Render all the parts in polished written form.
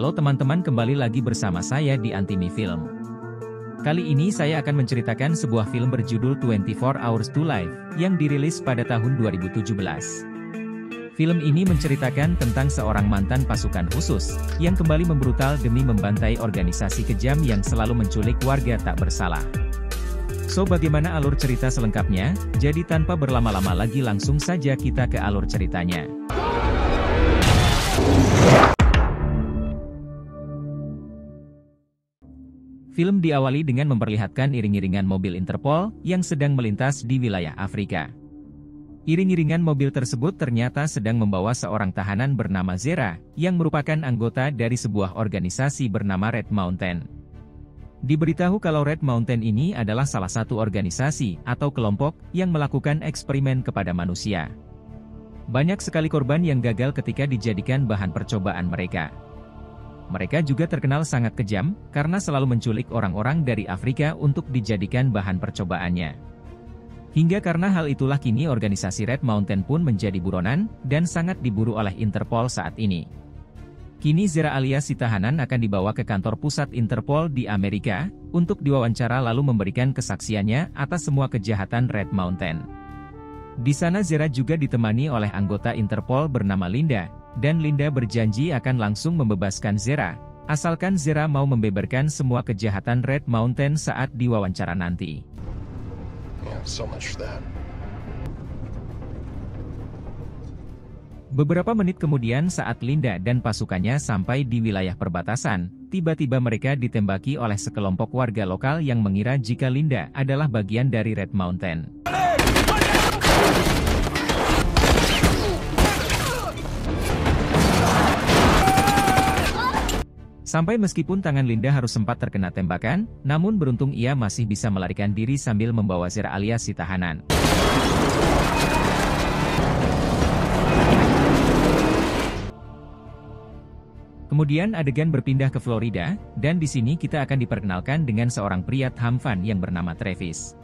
Halo teman-teman, kembali lagi bersama saya di Antimi Film. Kali ini saya akan menceritakan sebuah film berjudul 24 Hours to Live, yang dirilis pada tahun 2017. Film ini menceritakan tentang seorang mantan pasukan khusus, yang kembali membrutal demi membantai organisasi kejam yang selalu menculik warga tak bersalah. So, bagaimana alur cerita selengkapnya? Jadi tanpa berlama-lama lagi langsung saja kita ke alur ceritanya. Film diawali dengan memperlihatkan iring-iringan mobil Interpol yang sedang melintas di wilayah Afrika. Iring-iringan mobil tersebut ternyata sedang membawa seorang tahanan bernama Zera, yang merupakan anggota dari sebuah organisasi bernama Red Mountain. Diberitahu kalau Red Mountain ini adalah salah satu organisasi atau kelompok yang melakukan eksperimen kepada manusia. Banyak sekali korban yang gagal ketika dijadikan bahan percobaan mereka. Mereka juga terkenal sangat kejam, karena selalu menculik orang-orang dari Afrika untuk dijadikan bahan percobaannya. Hingga karena hal itulah kini organisasi Red Mountain pun menjadi buronan, dan sangat diburu oleh Interpol saat ini. Kini Zera alias si tahanan akan dibawa ke kantor pusat Interpol di Amerika, untuk diwawancara lalu memberikan kesaksiannya atas semua kejahatan Red Mountain. Di sana Zera juga ditemani oleh anggota Interpol bernama Linda, dan Linda berjanji akan langsung membebaskan Zera, asalkan Zera mau membeberkan semua kejahatan Red Mountain saat diwawancara nanti. Beberapa menit kemudian saat Linda dan pasukannya sampai di wilayah perbatasan, tiba-tiba mereka ditembaki oleh sekelompok warga lokal yang mengira jika Linda adalah bagian dari Red Mountain. Sampai meskipun tangan Linda harus sempat terkena tembakan, namun beruntung ia masih bisa melarikan diri sambil membawa Zera alias si tahanan. Kemudian adegan berpindah ke Florida, dan di sini kita akan diperkenalkan dengan seorang pria tampan yang bernama Travis.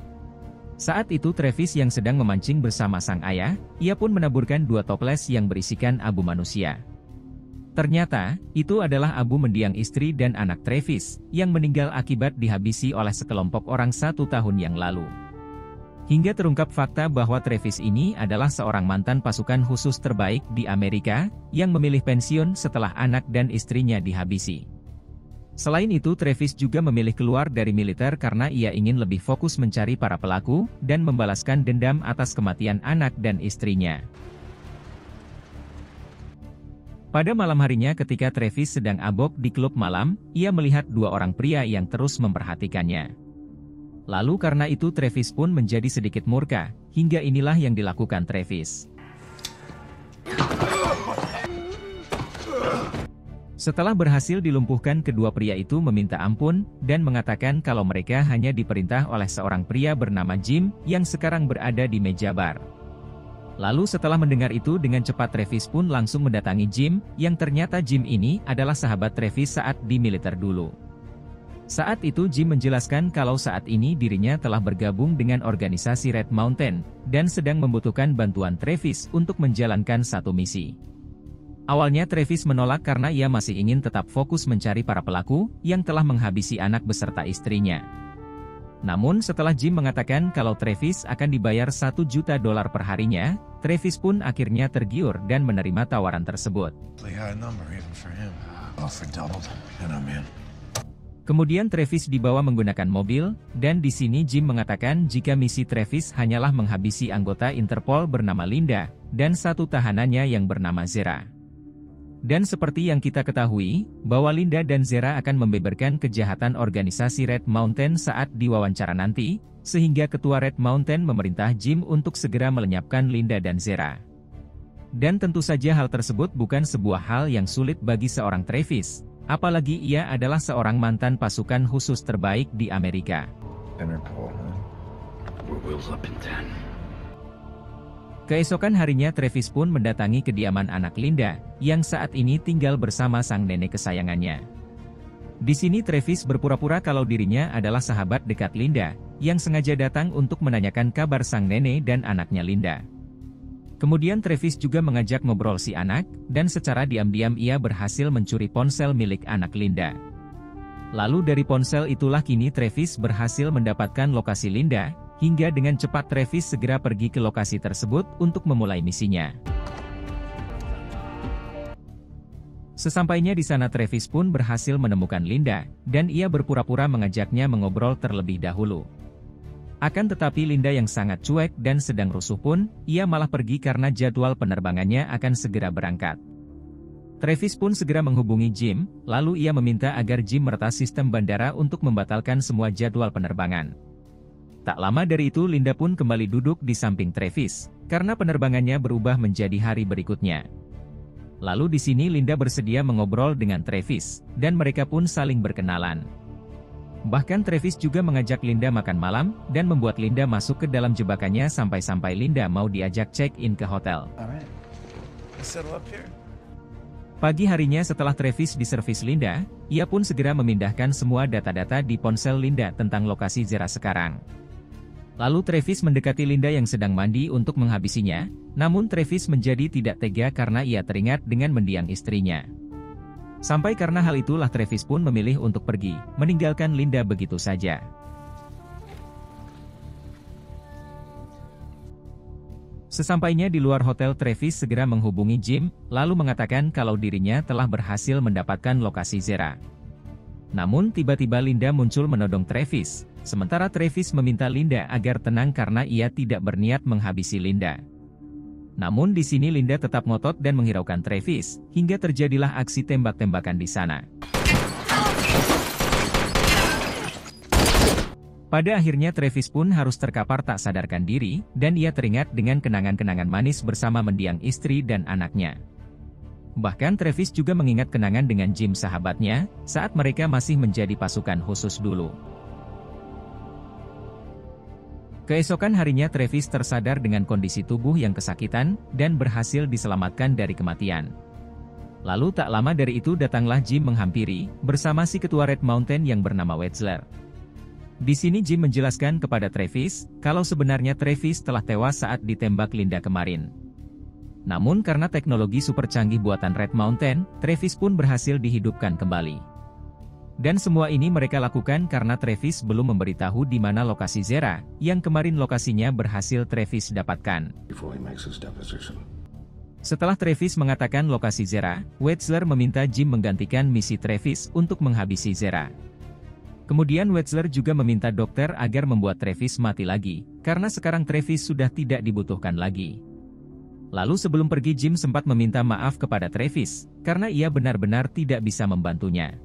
Saat itu Travis yang sedang memancing bersama sang ayah, ia pun menaburkan 2 toples yang berisikan abu manusia. Ternyata, itu adalah abu mendiang istri dan anak Travis, yang meninggal akibat dihabisi oleh sekelompok orang 1 tahun yang lalu. Hingga terungkap fakta bahwa Travis ini adalah seorang mantan pasukan khusus terbaik di Amerika, yang memilih pensiun setelah anak dan istrinya dihabisi. Selain itu Travis juga memilih keluar dari militer karena ia ingin lebih fokus mencari para pelaku, dan membalaskan dendam atas kematian anak dan istrinya. Pada malam harinya ketika Travis sedang abok di klub malam, ia melihat 2 orang pria yang terus memperhatikannya. Lalu karena itu Travis pun menjadi sedikit murka, hingga inilah yang dilakukan Travis. Setelah berhasil dilumpuhkan, kedua pria itu meminta ampun, dan mengatakan kalau mereka hanya diperintah oleh seorang pria bernama Jim, yang sekarang berada di meja bar. Lalu setelah mendengar itu dengan cepat Travis pun langsung mendatangi Jim, yang ternyata Jim ini adalah sahabat Travis saat di militer dulu. Saat itu Jim menjelaskan kalau saat ini dirinya telah bergabung dengan organisasi Red Mountain, dan sedang membutuhkan bantuan Travis untuk menjalankan satu misi. Awalnya Travis menolak karena ia masih ingin tetap fokus mencari para pelaku, yang telah menghabisi anak beserta istrinya. Namun setelah Jim mengatakan kalau Travis akan dibayar $1 juta per harinya, Travis pun akhirnya tergiur dan menerima tawaran tersebut. Kemudian Travis dibawa menggunakan mobil, dan di sini Jim mengatakan jika misi Travis hanyalah menghabisi anggota Interpol bernama Linda, dan 1 tahanannya yang bernama Zera. Dan seperti yang kita ketahui, bahwa Linda dan Zera akan membeberkan kejahatan organisasi Red Mountain saat diwawancara nanti, sehingga ketua Red Mountain memerintah Jim untuk segera melenyapkan Linda dan Zera. Dan tentu saja hal tersebut bukan sebuah hal yang sulit bagi seorang Travis, apalagi ia adalah seorang mantan pasukan khusus terbaik di Amerika. Keesokan harinya Travis pun mendatangi kediaman anak Linda, yang saat ini tinggal bersama sang nenek kesayangannya. Di sini Travis berpura-pura kalau dirinya adalah sahabat dekat Linda, yang sengaja datang untuk menanyakan kabar sang nenek dan anaknya Linda. Kemudian Travis juga mengajak ngobrol si anak, dan secara diam-diam ia berhasil mencuri ponsel milik anak Linda. Lalu dari ponsel itulah kini Travis berhasil mendapatkan lokasi Linda, hingga dengan cepat Travis segera pergi ke lokasi tersebut untuk memulai misinya. Sesampainya di sana Travis pun berhasil menemukan Linda, dan ia berpura-pura mengajaknya mengobrol terlebih dahulu. Akan tetapi Linda yang sangat cuek dan sedang rusuh pun, ia malah pergi karena jadwal penerbangannya akan segera berangkat. Travis pun segera menghubungi Jim, lalu ia meminta agar Jim meretas sistem bandara untuk membatalkan semua jadwal penerbangan. Tak lama dari itu Linda pun kembali duduk di samping Travis, karena penerbangannya berubah menjadi hari berikutnya. Lalu di sini Linda bersedia mengobrol dengan Travis, dan mereka pun saling berkenalan. Bahkan Travis juga mengajak Linda makan malam, dan membuat Linda masuk ke dalam jebakannya sampai-sampai Linda mau diajak check-in ke hotel. Pagi harinya setelah Travis diservis Linda, ia pun segera memindahkan semua data-data di ponsel Linda tentang lokasi Zera sekarang. Lalu Travis mendekati Linda yang sedang mandi untuk menghabisinya, namun Travis menjadi tidak tega karena ia teringat dengan mendiang istrinya. Sampai karena hal itulah Travis pun memilih untuk pergi, meninggalkan Linda begitu saja. Sesampainya di luar hotel Travis segera menghubungi Jim, lalu mengatakan kalau dirinya telah berhasil mendapatkan lokasi Zera. Namun tiba-tiba Linda muncul menodong Travis, sementara Travis meminta Linda agar tenang karena ia tidak berniat menghabisi Linda. Namun di sini Linda tetap ngotot dan menghiraukan Travis, hingga terjadilah aksi tembak-tembakan di sana. Pada akhirnya Travis pun harus terkapar tak sadarkan diri, dan ia teringat dengan kenangan-kenangan manis bersama mendiang istri dan anaknya. Bahkan Travis juga mengingat kenangan dengan Jim sahabatnya, saat mereka masih menjadi pasukan khusus dulu. Keesokan harinya Travis tersadar dengan kondisi tubuh yang kesakitan, dan berhasil diselamatkan dari kematian. Lalu tak lama dari itu datanglah Jim menghampiri, bersama si ketua Red Mountain yang bernama Wetzler. Di sini Jim menjelaskan kepada Travis, kalau sebenarnya Travis telah tewas saat ditembak Linda kemarin. Namun karena teknologi super canggih buatan Red Mountain, Travis pun berhasil dihidupkan kembali. Dan semua ini mereka lakukan karena Travis belum memberitahu di mana lokasi Zera, yang kemarin lokasinya berhasil Travis dapatkan. Setelah Travis mengatakan lokasi Zera, Wetzler meminta Jim menggantikan misi Travis untuk menghabisi Zera. Kemudian Wetzler juga meminta dokter agar membuat Travis mati lagi, karena sekarang Travis sudah tidak dibutuhkan lagi. Lalu sebelum pergi Jim sempat meminta maaf kepada Travis, karena ia benar-benar tidak bisa membantunya.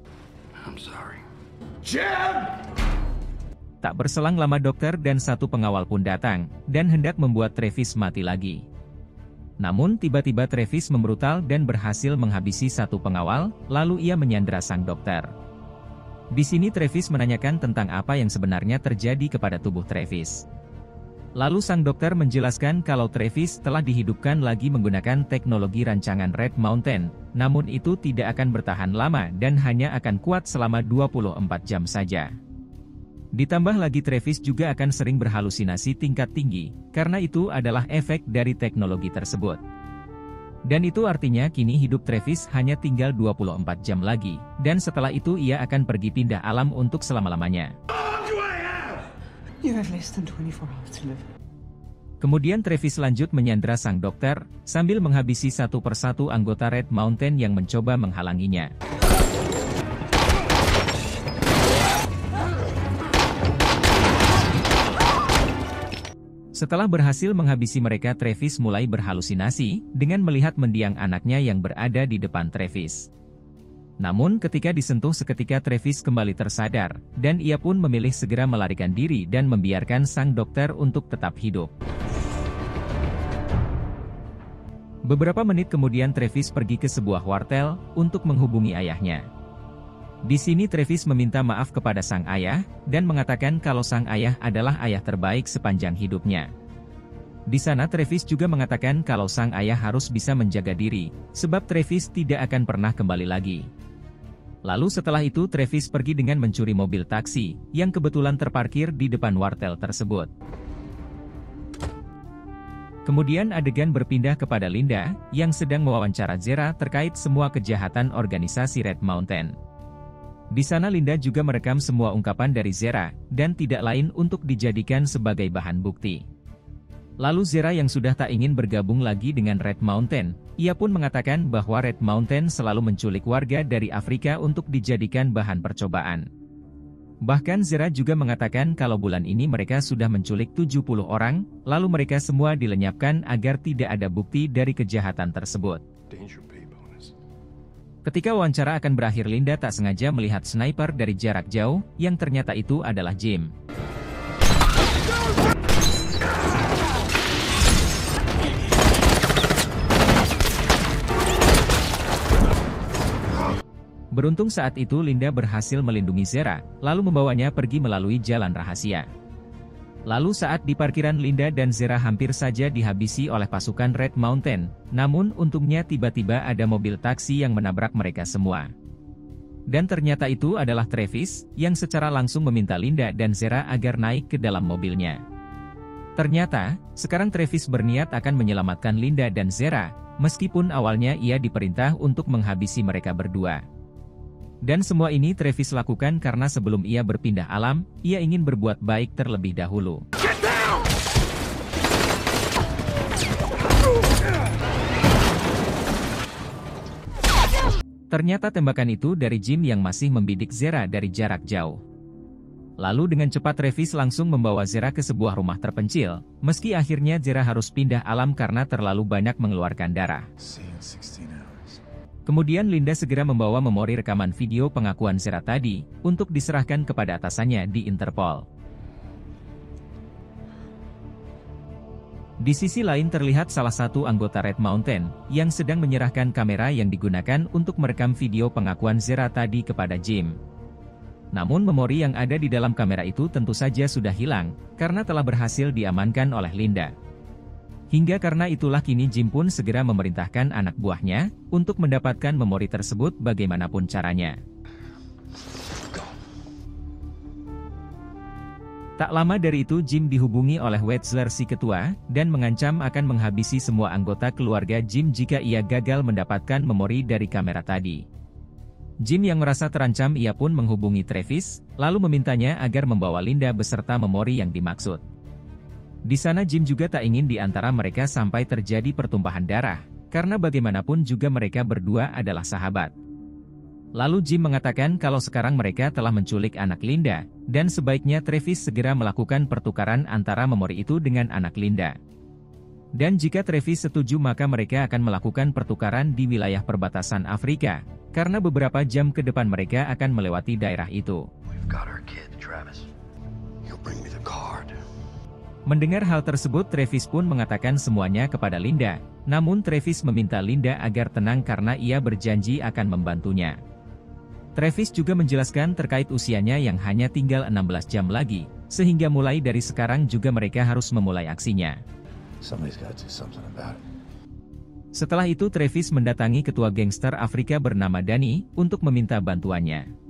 I'm sorry. Jim! Tak berselang lama dokter dan satu pengawal pun datang, dan hendak membuat Travis mati lagi. Namun tiba-tiba Travis membrutal dan berhasil menghabisi satu pengawal, lalu ia menyandera sang dokter. Di sini Travis menanyakan tentang apa yang sebenarnya terjadi kepada tubuh Travis. Lalu sang dokter menjelaskan kalau Travis telah dihidupkan lagi menggunakan teknologi rancangan Red Mountain, namun itu tidak akan bertahan lama dan hanya akan kuat selama 24 jam saja. Ditambah lagi Travis juga akan sering berhalusinasi tingkat tinggi, karena itu adalah efek dari teknologi tersebut. Dan itu artinya kini hidup Travis hanya tinggal 24 jam lagi, dan setelah itu ia akan pergi pindah alam untuk selama-lamanya. You have less than 24 hours to live. Kemudian Travis lanjut menyandera sang dokter, sambil menghabisi satu persatu anggota Red Mountain yang mencoba menghalanginya. Setelah berhasil menghabisi mereka, Travis mulai berhalusinasi, dengan melihat mendiang anaknya yang berada di depan Travis. Namun ketika disentuh seketika Travis kembali tersadar, dan ia pun memilih segera melarikan diri dan membiarkan sang dokter untuk tetap hidup. Beberapa menit kemudian Travis pergi ke sebuah wartel, untuk menghubungi ayahnya. Di sini Travis meminta maaf kepada sang ayah, dan mengatakan kalau sang ayah adalah ayah terbaik sepanjang hidupnya. Di sana Travis juga mengatakan kalau sang ayah harus bisa menjaga diri, sebab Travis tidak akan pernah kembali lagi. Lalu setelah itu Travis pergi dengan mencuri mobil taksi, yang kebetulan terparkir di depan wartel tersebut. Kemudian adegan berpindah kepada Linda, yang sedang mewawancara Zera terkait semua kejahatan organisasi Red Mountain. Di sana Linda juga merekam semua ungkapan dari Zera, dan tidak lain untuk dijadikan sebagai bahan bukti. Lalu Zera yang sudah tak ingin bergabung lagi dengan Red Mountain, ia pun mengatakan bahwa Red Mountain selalu menculik warga dari Afrika untuk dijadikan bahan percobaan. Bahkan Zera juga mengatakan kalau bulan ini mereka sudah menculik 70 orang, lalu mereka semua dilenyapkan agar tidak ada bukti dari kejahatan tersebut. Ketika wawancara akan berakhir, Linda tak sengaja melihat sniper dari jarak jauh, yang ternyata itu adalah Jim. Beruntung saat itu Linda berhasil melindungi Zera, lalu membawanya pergi melalui jalan rahasia. Lalu saat di parkiran, Linda dan Zera hampir saja dihabisi oleh pasukan Red Mountain, namun untungnya tiba-tiba ada mobil taksi yang menabrak mereka semua. Dan ternyata itu adalah Travis, yang secara langsung meminta Linda dan Zera agar naik ke dalam mobilnya. Ternyata, sekarang Travis berniat akan menyelamatkan Linda dan Zera, meskipun awalnya ia diperintah untuk menghabisi mereka berdua. Dan semua ini Travis lakukan karena sebelum ia berpindah alam, ia ingin berbuat baik terlebih dahulu. Ternyata tembakan itu dari Jim yang masih membidik Zera dari jarak jauh. Lalu dengan cepat Travis langsung membawa Zera ke sebuah rumah terpencil, meski akhirnya Zera harus pindah alam karena terlalu banyak mengeluarkan darah. Kemudian Linda segera membawa memori rekaman video pengakuan Zera tadi, untuk diserahkan kepada atasannya di Interpol. Di sisi lain terlihat salah satu anggota Red Mountain, yang sedang menyerahkan kamera yang digunakan untuk merekam video pengakuan Zera tadi kepada Jim. Namun memori yang ada di dalam kamera itu tentu saja sudah hilang, karena telah berhasil diamankan oleh Linda. Hingga karena itulah kini Jim pun segera memerintahkan anak buahnya, untuk mendapatkan memori tersebut bagaimanapun caranya. Tak lama dari itu Jim dihubungi oleh Wetzler si ketua, dan mengancam akan menghabisi semua anggota keluarga Jim jika ia gagal mendapatkan memori dari kamera tadi. Jim yang merasa terancam ia pun menghubungi Travis, lalu memintanya agar membawa Linda beserta memori yang dimaksud. Di sana Jim juga tak ingin di antara mereka sampai terjadi pertumpahan darah, karena bagaimanapun juga mereka berdua adalah sahabat. Lalu Jim mengatakan kalau sekarang mereka telah menculik anak Linda, dan sebaiknya Travis segera melakukan pertukaran antara memori itu dengan anak Linda. Dan jika Travis setuju maka mereka akan melakukan pertukaran di wilayah perbatasan Afrika, karena beberapa jam ke depan mereka akan melewati daerah itu. Mendengar hal tersebut Travis pun mengatakan semuanya kepada Linda, namun Travis meminta Linda agar tenang karena ia berjanji akan membantunya. Travis juga menjelaskan terkait usianya yang hanya tinggal 16 jam lagi, sehingga mulai dari sekarang juga mereka harus memulai aksinya. Setelah itu Travis mendatangi ketua gangster Afrika bernama Danny, untuk meminta bantuannya.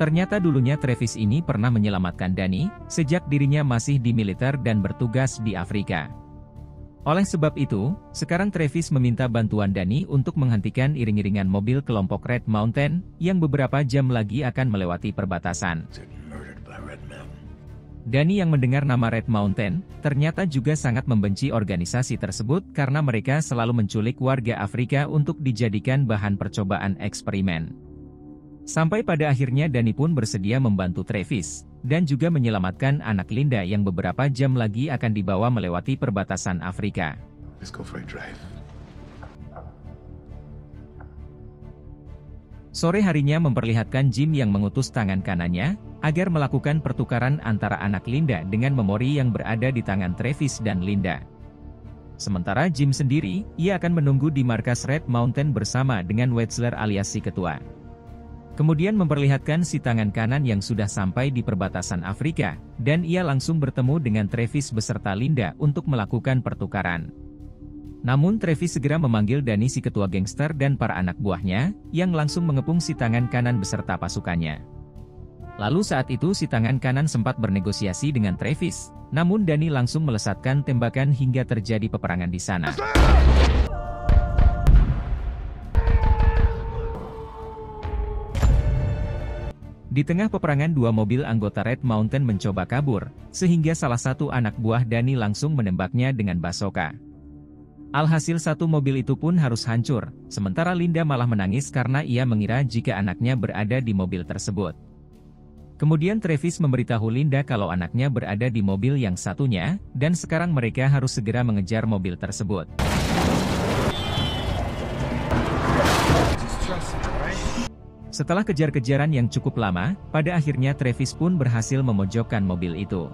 Ternyata dulunya Travis ini pernah menyelamatkan Danny, sejak dirinya masih di militer dan bertugas di Afrika. Oleh sebab itu, sekarang Travis meminta bantuan Danny untuk menghentikan iring-iringan mobil kelompok Red Mountain, yang beberapa jam lagi akan melewati perbatasan. Danny yang mendengar nama Red Mountain, ternyata juga sangat membenci organisasi tersebut karena mereka selalu menculik warga Afrika untuk dijadikan bahan percobaan eksperimen. Sampai pada akhirnya Danny pun bersedia membantu Travis, dan juga menyelamatkan anak Linda yang beberapa jam lagi akan dibawa melewati perbatasan Afrika. Sore harinya memperlihatkan Jim yang mengutus tangan kanannya, agar melakukan pertukaran antara anak Linda dengan memori yang berada di tangan Travis dan Linda. Sementara Jim sendiri, ia akan menunggu di markas Red Mountain bersama dengan Wetzler alias si ketua. Kemudian memperlihatkan si tangan kanan yang sudah sampai di perbatasan Afrika, dan ia langsung bertemu dengan Travis beserta Linda untuk melakukan pertukaran. Namun Travis segera memanggil Danny si ketua gangster dan para anak buahnya, yang langsung mengepung si tangan kanan beserta pasukannya. Lalu saat itu si tangan kanan sempat bernegosiasi dengan Travis, namun Danny langsung melesatkan tembakan hingga terjadi peperangan di sana. Di tengah peperangan dua mobil anggota Red Mountain mencoba kabur, sehingga salah satu anak buah Danny langsung menembaknya dengan basoka. Alhasil satu mobil itu pun harus hancur, sementara Linda malah menangis karena ia mengira jika anaknya berada di mobil tersebut. Kemudian Travis memberitahu Linda kalau anaknya berada di mobil yang satunya, dan sekarang mereka harus segera mengejar mobil tersebut. Setelah kejar-kejaran yang cukup lama, pada akhirnya Travis pun berhasil memojokkan mobil itu.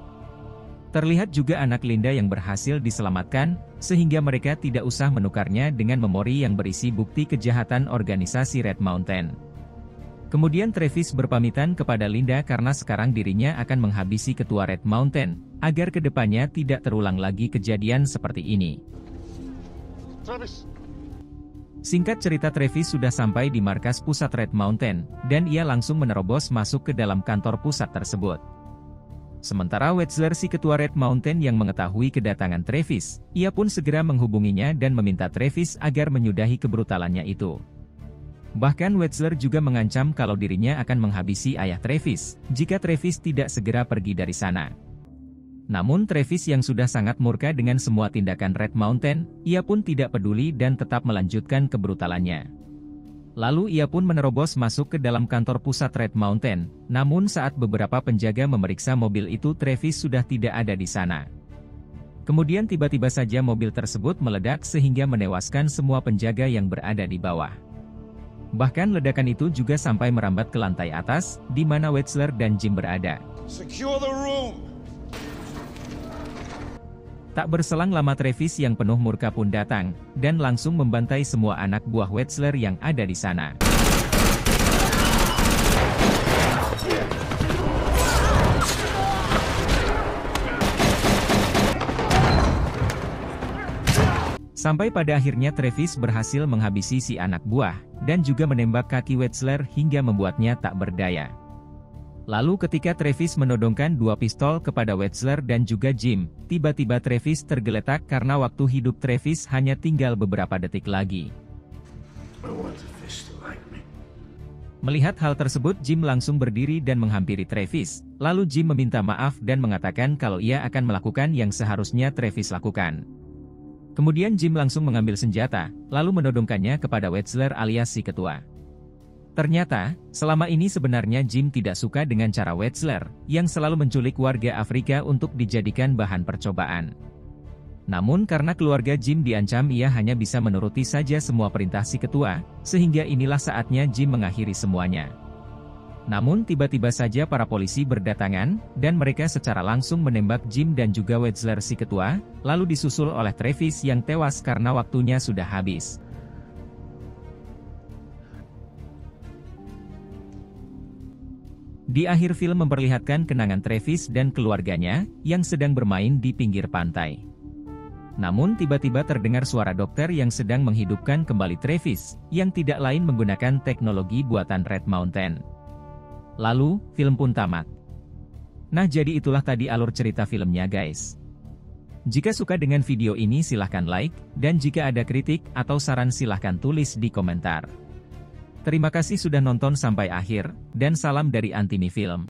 Terlihat juga anak Linda yang berhasil diselamatkan, sehingga mereka tidak usah menukarnya dengan memori yang berisi bukti kejahatan organisasi Red Mountain. Kemudian Travis berpamitan kepada Linda karena sekarang dirinya akan menghabisi ketua Red Mountain, agar kedepannya tidak terulang lagi kejadian seperti ini. Travis. Singkat cerita, Travis sudah sampai di markas pusat Red Mountain, dan ia langsung menerobos masuk ke dalam kantor pusat tersebut. Sementara Wetzler si ketua Red Mountain yang mengetahui kedatangan Travis, ia pun segera menghubunginya dan meminta Travis agar menyudahi kebrutalannya itu. Bahkan Wetzler juga mengancam kalau dirinya akan menghabisi ayah Travis, jika Travis tidak segera pergi dari sana. Namun Travis yang sudah sangat murka dengan semua tindakan Red Mountain, ia pun tidak peduli dan tetap melanjutkan kebrutalannya. Lalu ia pun menerobos masuk ke dalam kantor pusat Red Mountain, namun saat beberapa penjaga memeriksa mobil itu, Travis sudah tidak ada di sana. Kemudian tiba-tiba saja mobil tersebut meledak sehingga menewaskan semua penjaga yang berada di bawah. Bahkan ledakan itu juga sampai merambat ke lantai atas, di mana Wetzler dan Jim berada. Secure the room. Tak berselang lama Travis yang penuh murka pun datang, dan langsung membantai semua anak buah Wetzler yang ada di sana. Sampai pada akhirnya Travis berhasil menghabisi si anak buah, dan juga menembak kaki Wetzler hingga membuatnya tak berdaya. Lalu ketika Travis menodongkan dua pistol kepada Wetzler dan juga Jim, tiba-tiba Travis tergeletak karena waktu hidup Travis hanya tinggal beberapa detik lagi. Melihat hal tersebut, Jim langsung berdiri dan menghampiri Travis, lalu Jim meminta maaf dan mengatakan kalau ia akan melakukan yang seharusnya Travis lakukan. Kemudian Jim langsung mengambil senjata, lalu menodongkannya kepada Wetzler alias si ketua. Ternyata, selama ini sebenarnya Jim tidak suka dengan cara Wetzler, yang selalu menculik warga Afrika untuk dijadikan bahan percobaan. Namun karena keluarga Jim diancam, ia hanya bisa menuruti saja semua perintah si ketua, sehingga inilah saatnya Jim mengakhiri semuanya. Namun tiba-tiba saja para polisi berdatangan, dan mereka secara langsung menembak Jim dan juga Wetzler si ketua, lalu disusul oleh Travis yang tewas karena waktunya sudah habis. Di akhir film memperlihatkan kenangan Travis dan keluarganya, yang sedang bermain di pinggir pantai. Namun tiba-tiba terdengar suara dokter yang sedang menghidupkan kembali Travis, yang tidak lain menggunakan teknologi buatan Red Mountain. Lalu, film pun tamat. Nah, jadi itulah tadi alur cerita filmnya guys. Jika suka dengan video ini silahkan like, dan jika ada kritik atau saran silahkan tulis di komentar. Terima kasih sudah nonton sampai akhir, dan salam dari Antimi Film.